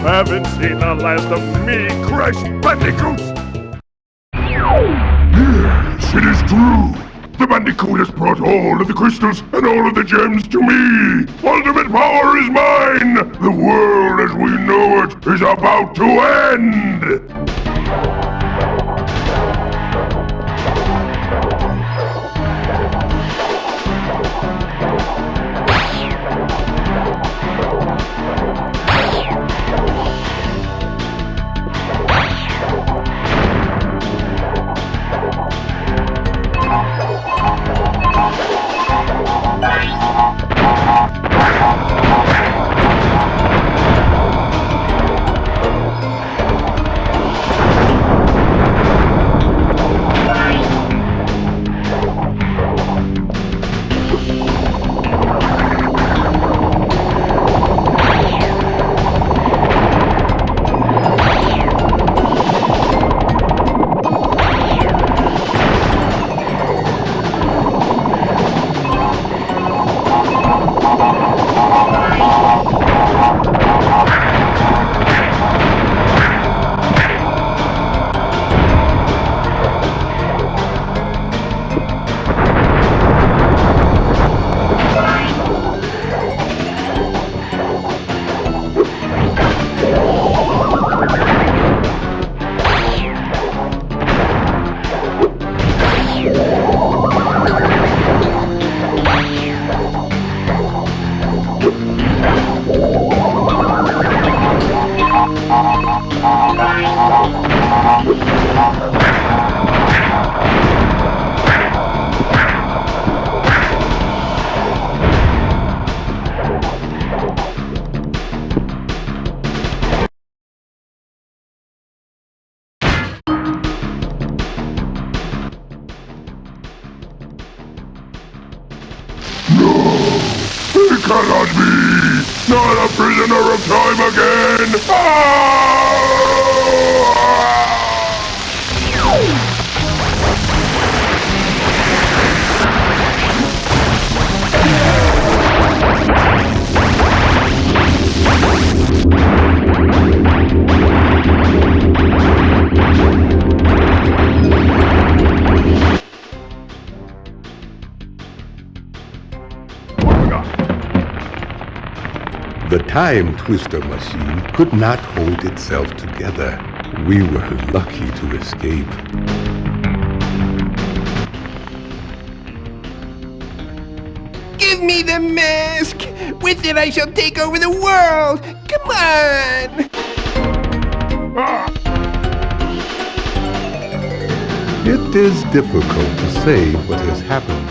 Haven't seen the last of me, Crash Bandicoot! Yes, it is true. The Bandicoot has brought all of the crystals and all of the gems to me. Ultimate power is mine. The world as we know it is about to end. Cannot be! Not a prisoner of time again! The Time Twister machine could not hold itself together. We were lucky to escape. Give me the mask! With it I shall take over the world! Come on! It is difficult to say what has happened.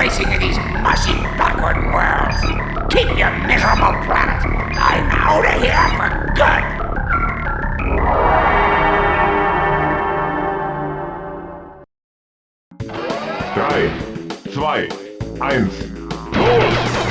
racing in these mushy, backward worlds. Keep your miserable planet. I'm out of here for good. 3, 2, 1, los!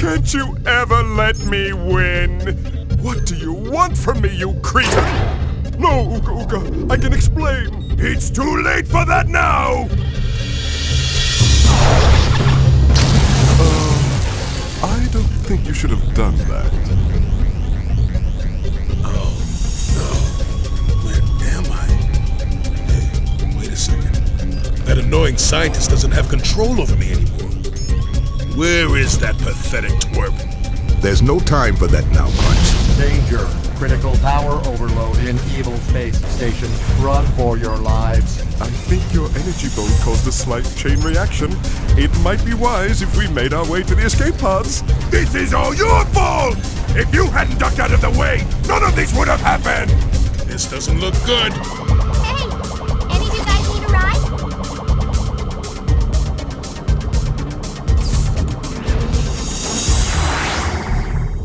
Can't you ever let me win? What do you want from me, you cretin? No, Uka Uka, I can explain. It's too late for that now! I don't think you should have done that. Oh, no. Where am I? Hey, wait a second. That annoying scientist doesn't have control over me anymore. Where is that pathetic twerp? There's no time for that now, Crunch. Danger. Critical power overload in Evil Space Station. Run for your lives. I think your energy bolt caused a slight chain reaction. It might be wise if we made our way to the escape pods. This is all your fault! If you hadn't ducked out of the way, none of this would have happened! This doesn't look good. Hey, any of you guys need a ride?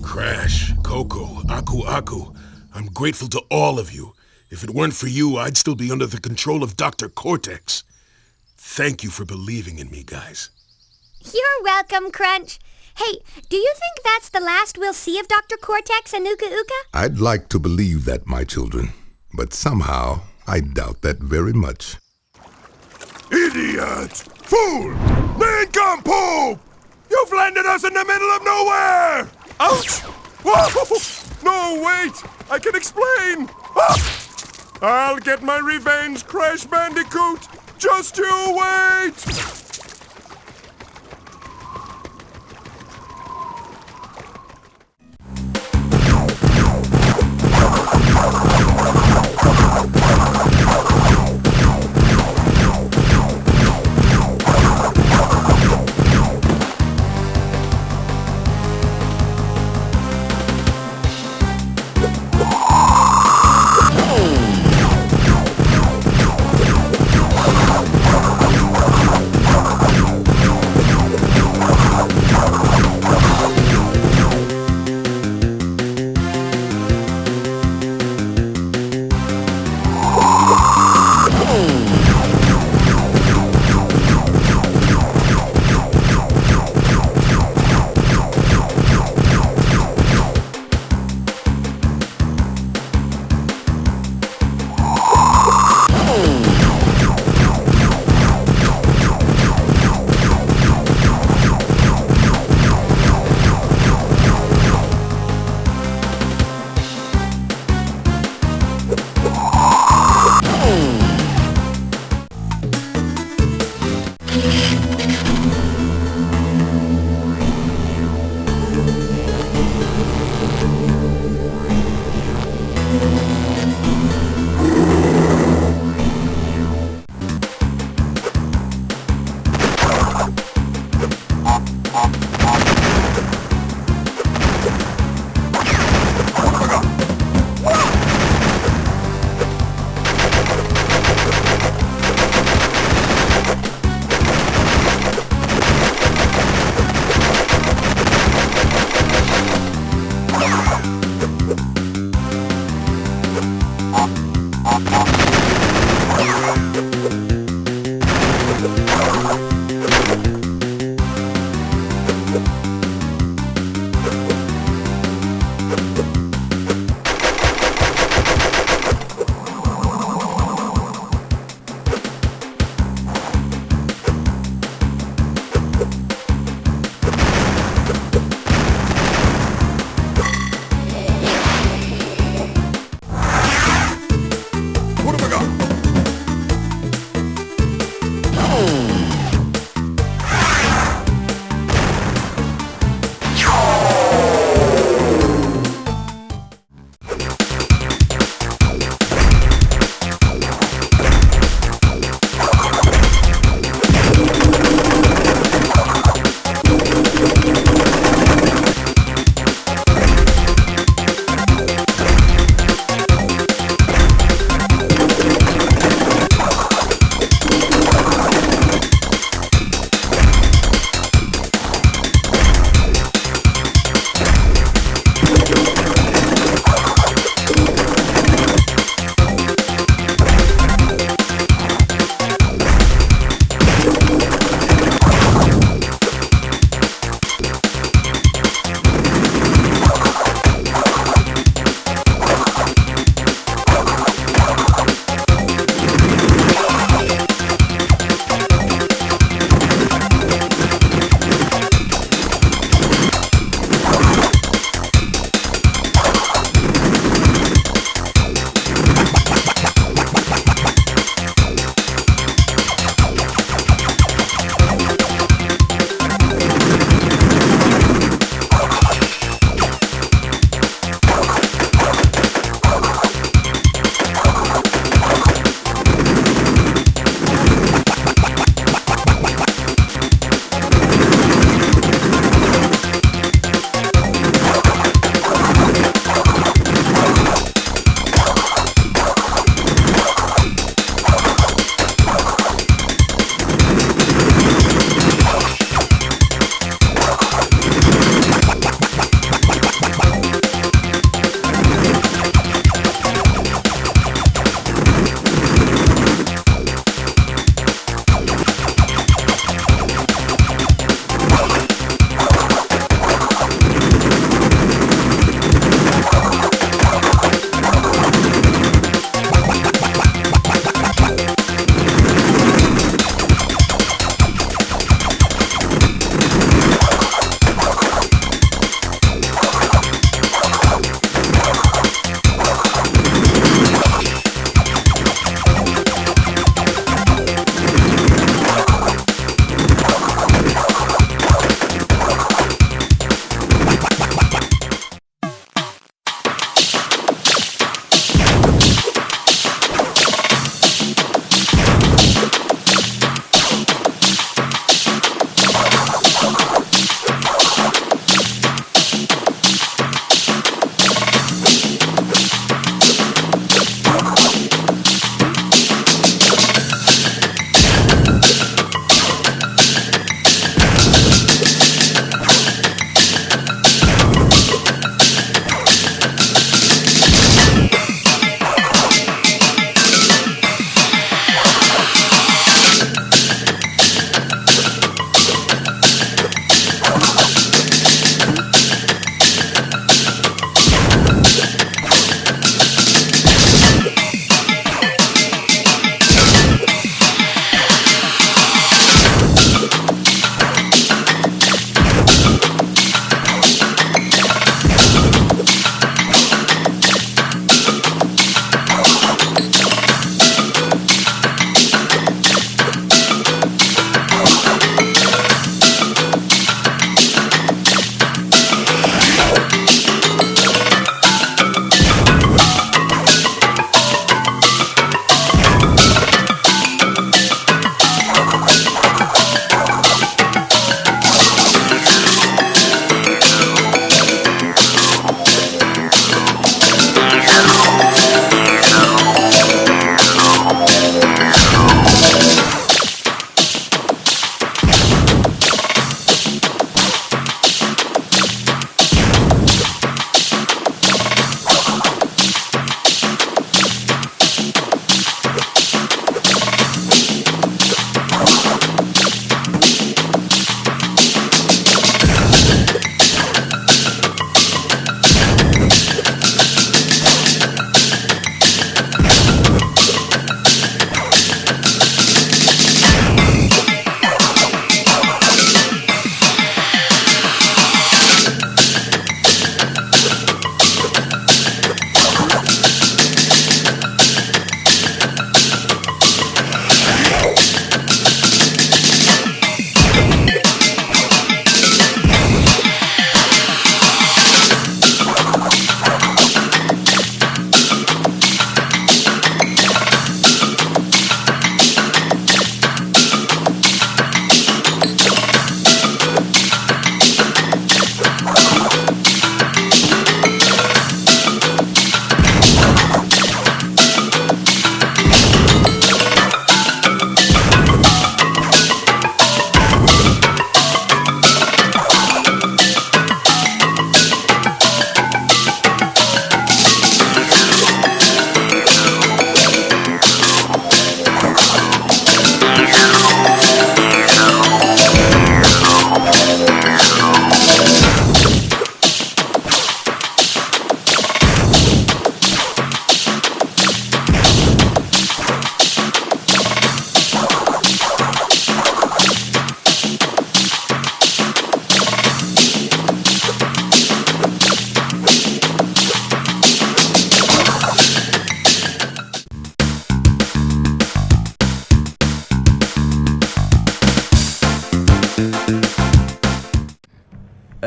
Crash, Coco, Aku. I'm grateful to all of you. If it weren't for you, I'd still be under the control of Dr. Cortex. Thank you for believing in me, guys. You're welcome, Crunch. Hey, do you think that's the last we'll see of Dr. Cortex and Uka Uka? I'd like to believe that, my children, but somehow I doubt that very much. Idiot! Fool! Nincompoop! You've landed us in the middle of nowhere! Ouch! Whoa! No, wait! I can explain! Ah! I'll get my revenge, Crash Bandicoot! Just you wait!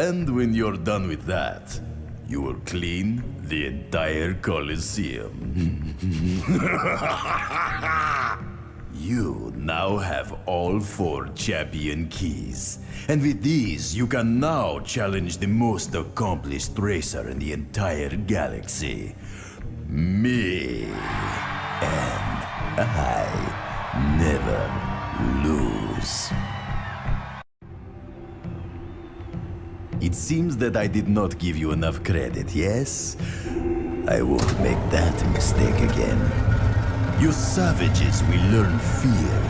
And when you're done with that, you will clean the entire Colosseum. You now have all 4 champion keys. And with these, you can now challenge the most accomplished racer in the entire galaxy. Me. And I never lose. It seems that I did not give you enough credit, yes? I won't make that mistake again. You savages will learn fear,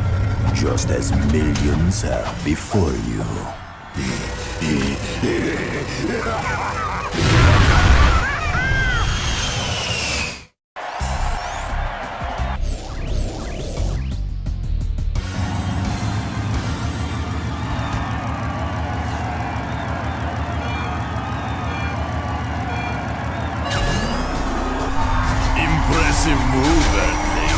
just as millions have before you. Impressive move, Earthling.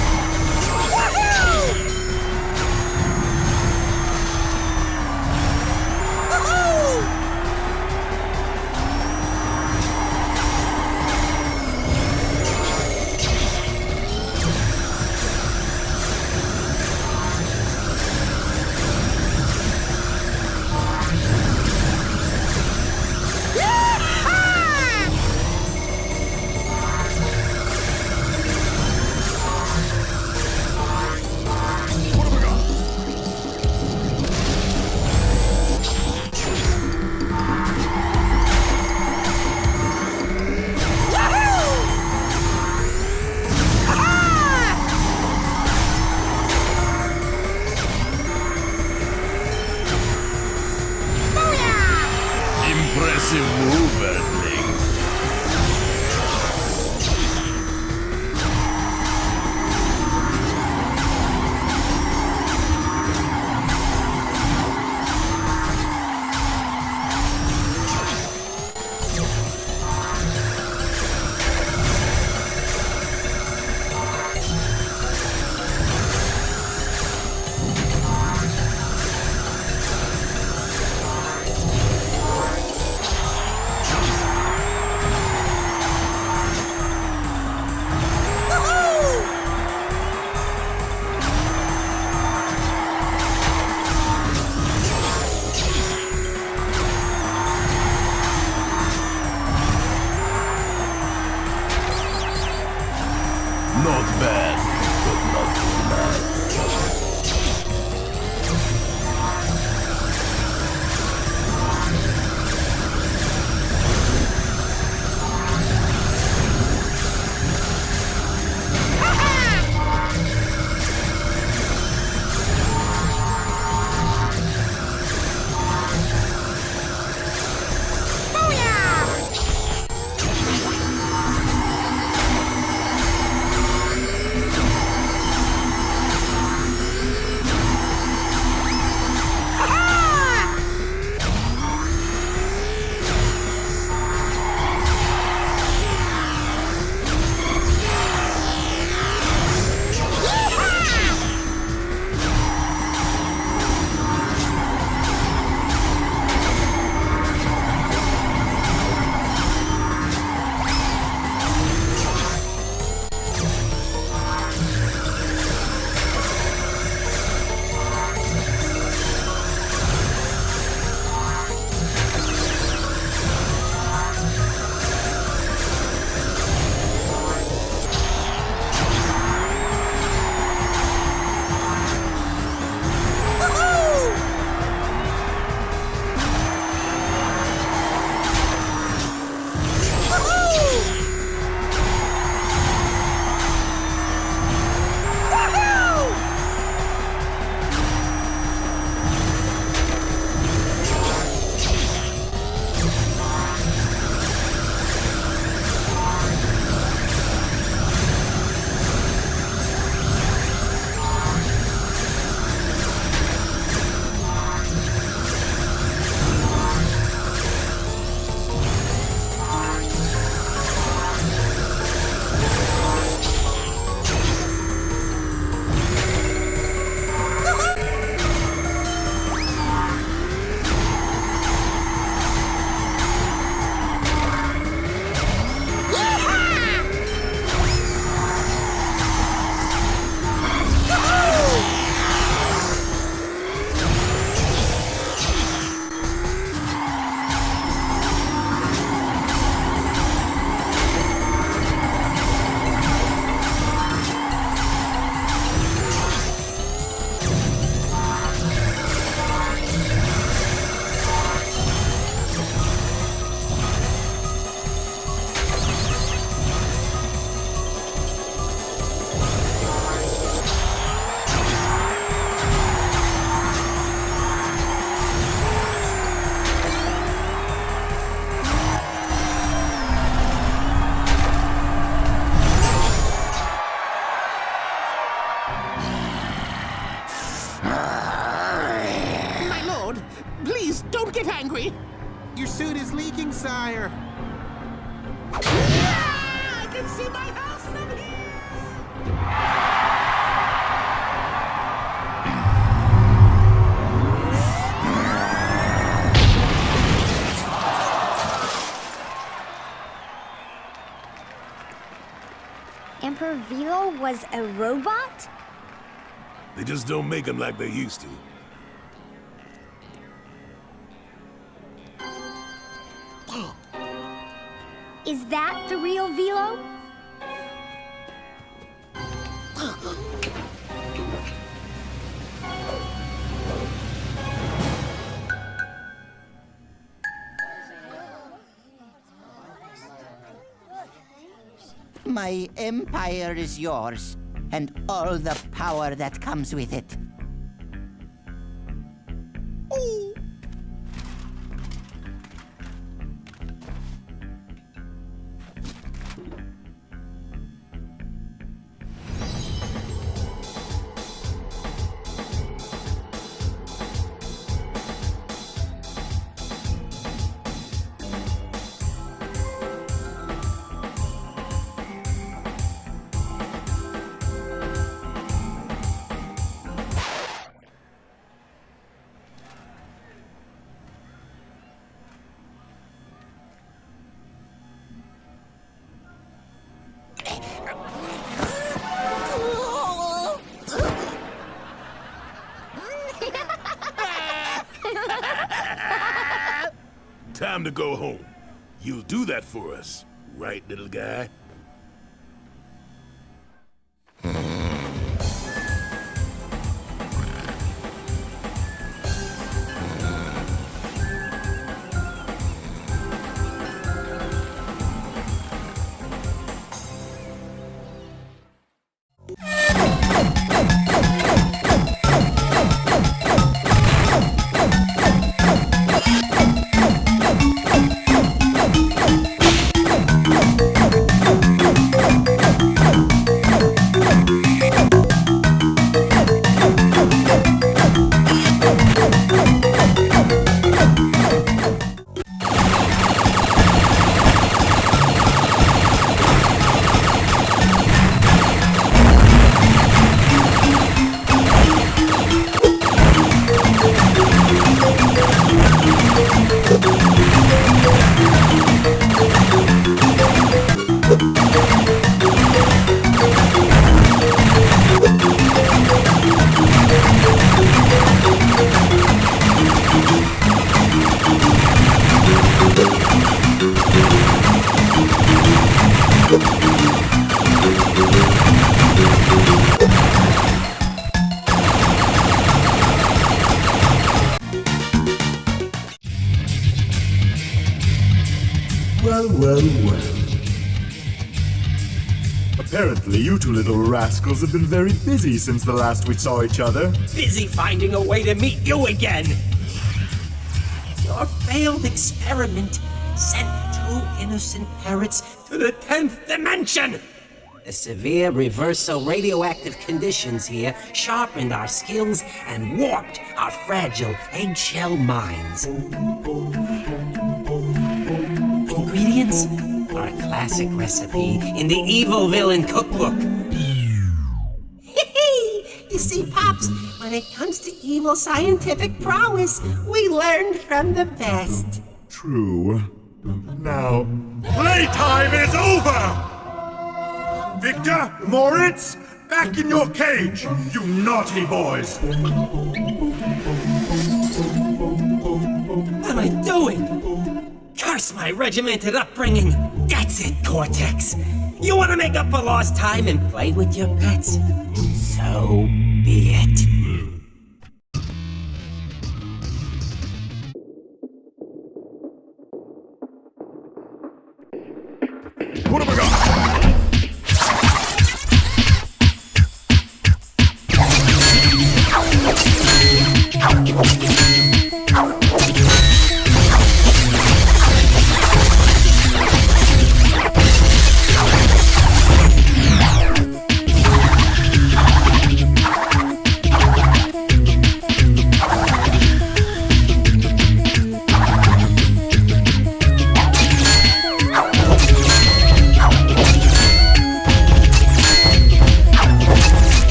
Impressive move, Earthling. Not bad, but not too bad. me! Your suit is leaking, sire. I can see my house from here! Emperor Velo was a robot? They just don't make them like they used to. Is that the real Velo? My empire is yours, and all the power that comes with it. Time to go home. You'll do that for us, right, little guy? Well. Apparently, you two little rascals have been very busy since the last we saw each other. Busy finding a way to meet you again! Your failed experiment sent 2 innocent parrots to the 10th dimension! The severe reversal radioactive conditions here sharpened our skills and warped our fragile eggshell minds. Ingredients? Our classic recipe in the evil villain cookbook. You see, Pops, when it comes to evil scientific prowess, we learned from the best. True. Now, playtime is over! Victor, Moritz, back in your cage, you naughty boys! What am I doing? Curse my regimented upbringing! That's it, Cortex! You want to make up for lost time and play with your pets? So be it. What have I got?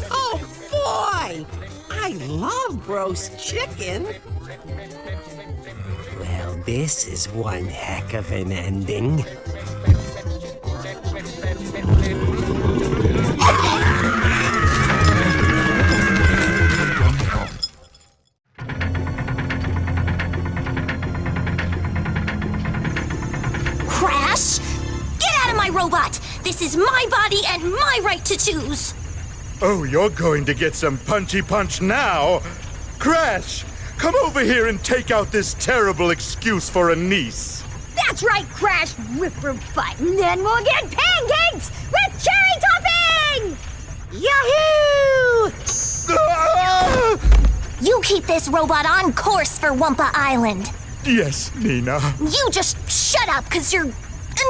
Oh boy! I love roast chicken. Well, this is one heck of an ending. Crash! Get out of my robot! This is my body and my right to choose! Oh, you're going to get some punchy punch now? Crash! Come over here and take out this terrible excuse for a niece. That's right, Crash! Rip her butt, and then we'll get pancakes with cherry topping! Yahoo! You keep this robot on course for Wumpa Island. Yes, Nina. You just shut up, because you're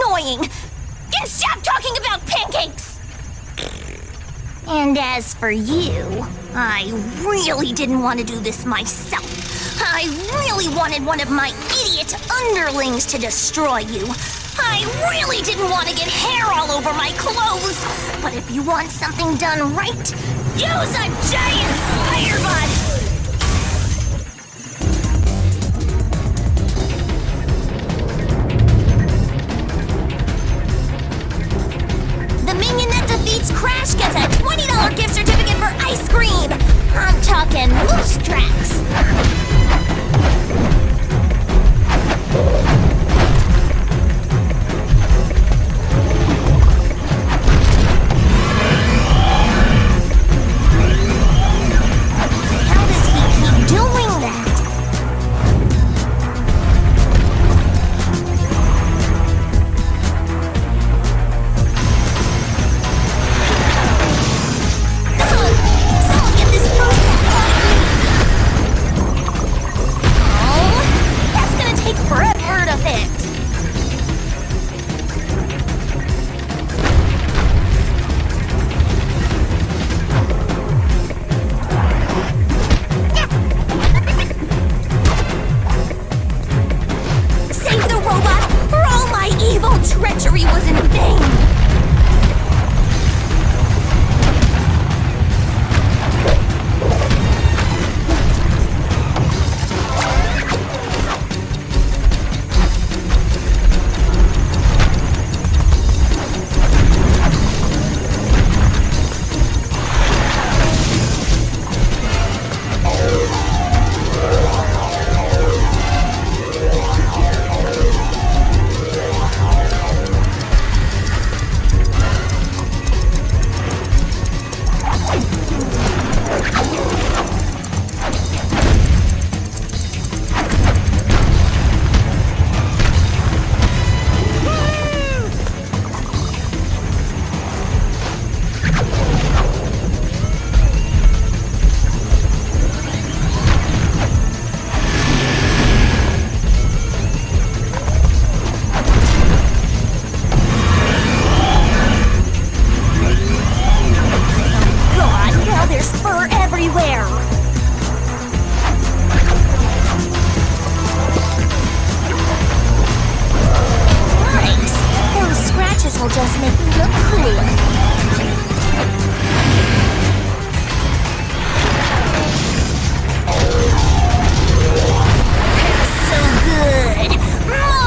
annoying. And stop talking about pancakes! And as for you, I really didn't want to do this myself. I really wanted one of my idiot underlings to destroy you. I really didn't want to get hair all over my clothes. But if you want something done right, use a giant spider bot! The minion that defeats Crash gets a $20 gift certificate for ice cream! I'm talking Moose Tracks! How does he keep doing that? Forever to fix. Save the robot, or all my evil treachery was in vain. Will just make me look cool. So good. More!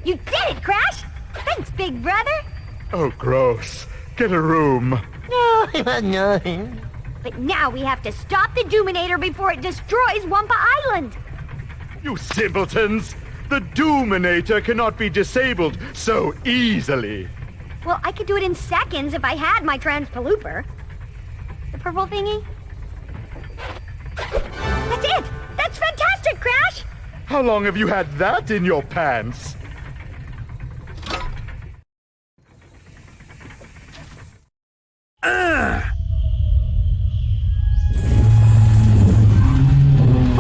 You did it, Crash! Thanks, big brother! Oh, gross. Get a room. No. But now we have to stop the Doominator before it destroys Wumpa Island! You simpletons! The Doominator cannot be disabled so easily. Well, I could do it in seconds if I had my Transpalooper. The purple thingy? That's it! That's fantastic, Crash! How long have you had that in your pants?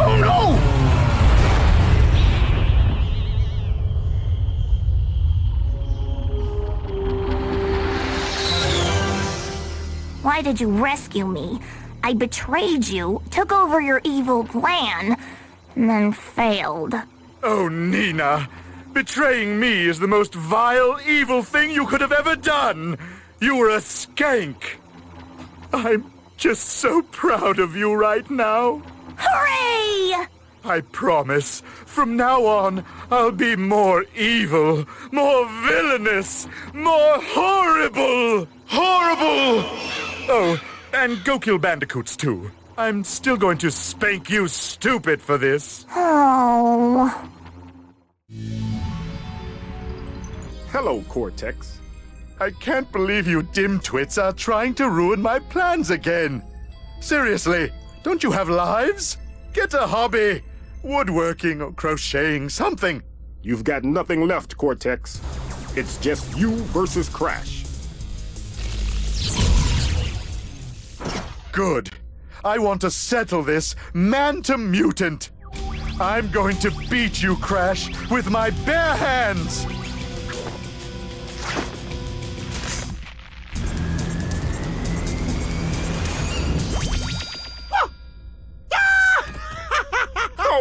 Oh no! Why did you rescue me? I betrayed you, took over your evil plan, and then failed. Oh, Nina! Betraying me is the most vile, evil thing you could have ever done! You were a skank! I'm just so proud of you right now. Hooray! I promise, from now on, I'll be more evil, more villainous, more horrible! Horrible! Oh, and go kill bandicoots, too. I'm still going to spank you stupid for this. Oh. Hello, Cortex. I can't believe you dim-twits are trying to ruin my plans again. Seriously, don't you have lives? Get a hobby. Woodworking or crocheting, something. You've got nothing left, Cortex. It's just you versus Crash. Good. I want to settle this man to mutant. I'm going to beat you, Crash, with my bare hands.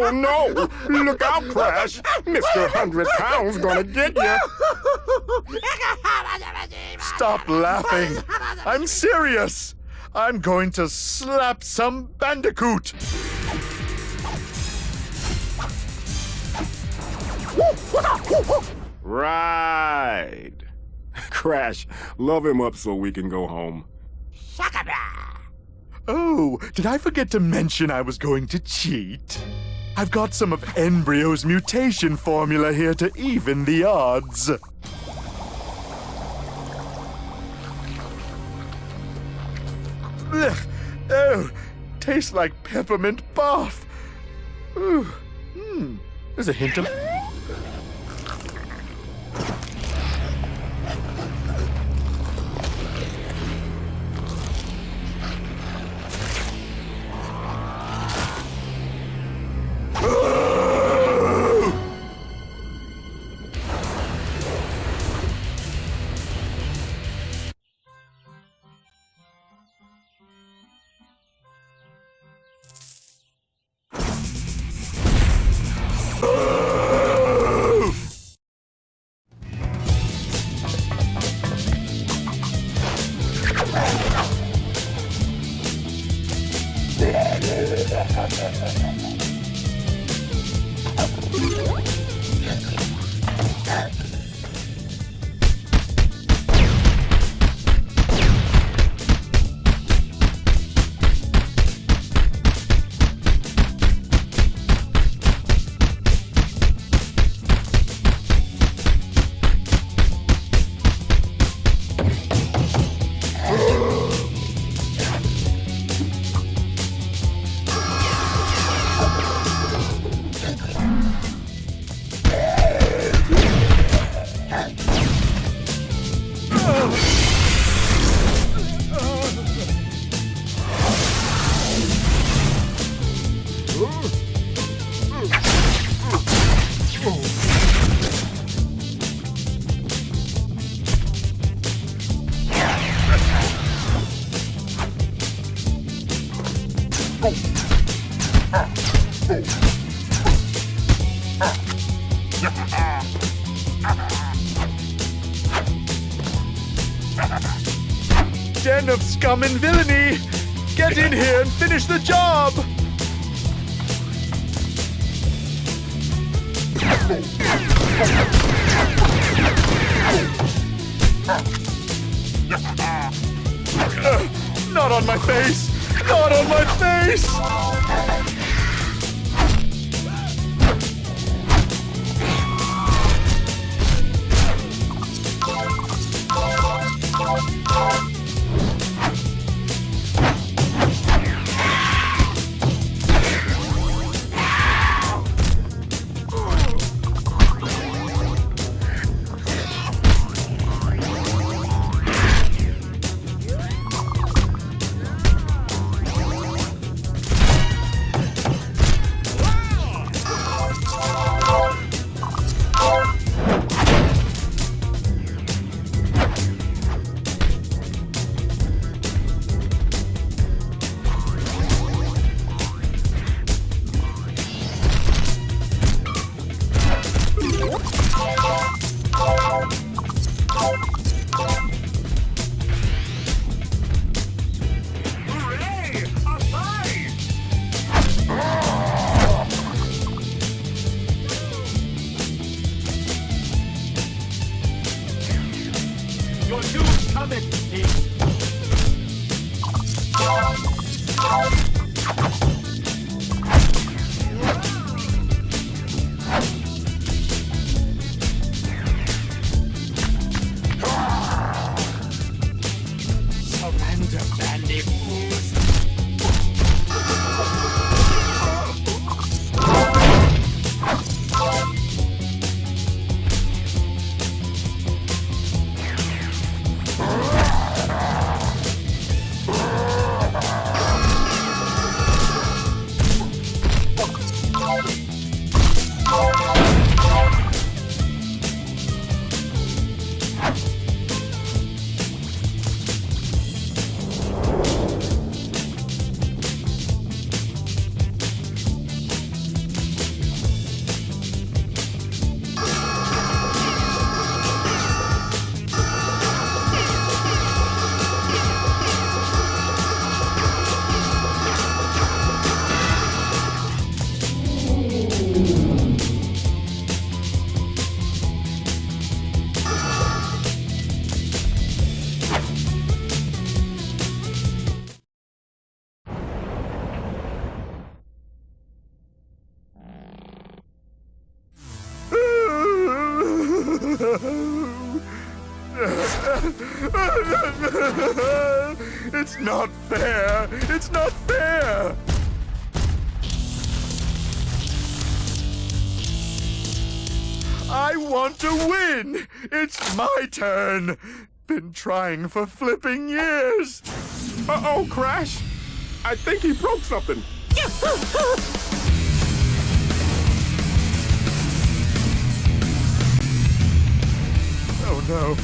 Oh no! Look out, Crash! Mr. 100 Pounds gonna get you! Stop laughing! I'm serious! I'm going to slap some Bandicoot! Right! Crash, love him up so we can go home. Oh, did I forget to mention I was going to cheat? I've got some of Embryo's mutation formula here to even the odds. Ugh. Oh, tastes like peppermint barf. Ooh. There's a hint of... Den of scum and villainy! Get in here and finish the job! Not on my face! Not on my face! It's not fair! It's not fair! I want to win! It's my turn! Been trying for flipping years! Uh-oh, Crash! I think he broke something! Oh no!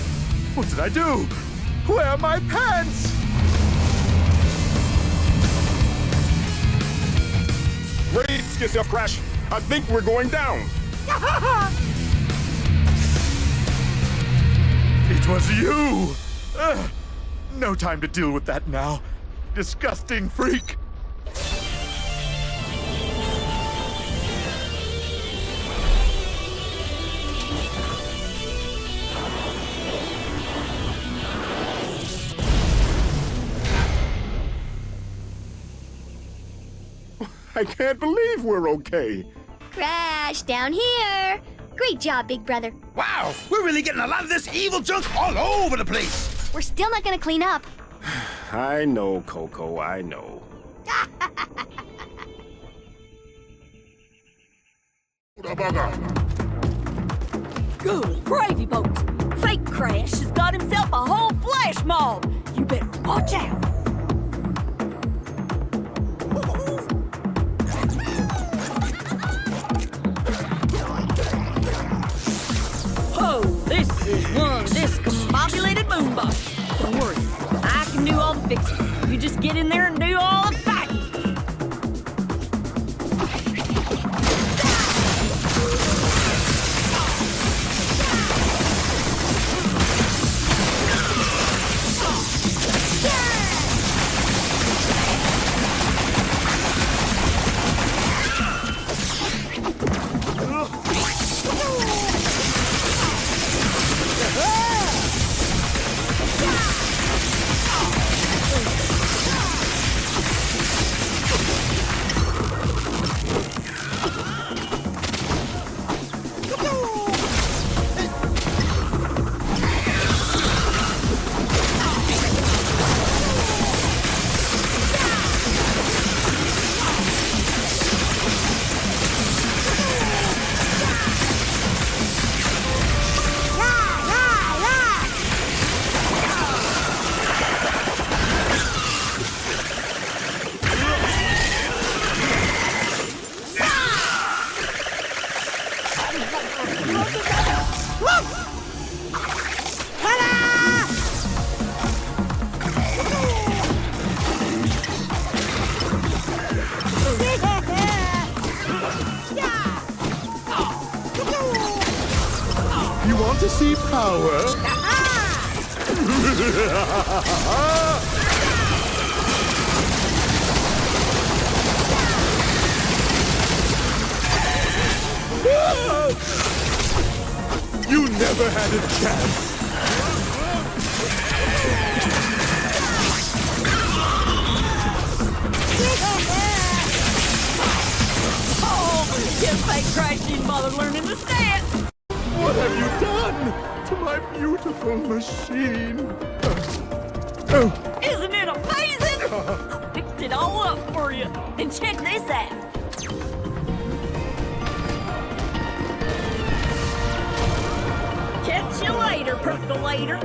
What did I do? Where are my pants? Brace yourself, Crash! I think we're going down! It was you! No time to deal with that now. Disgusting freak! I can't believe we're okay. Crash, down here. Great job, big brother. Wow, we're really getting a lot of this evil junk all over the place. We're still not gonna clean up. I know, Coco, I know. Good gravy boats. Fake Crash has got himself a whole flash mob. You better watch out. Oh, this is one discombobulated boombox. Don't worry, I can do all the fixing. You just get in there and do all the fighting. You want to see power? You never had a chance. Oh, you fake Crash didn't bother learning to dance. What have you done to my beautiful machine? Oh. Isn't it amazing? I picked it all up for you. And check this out. Catch you later, percolator.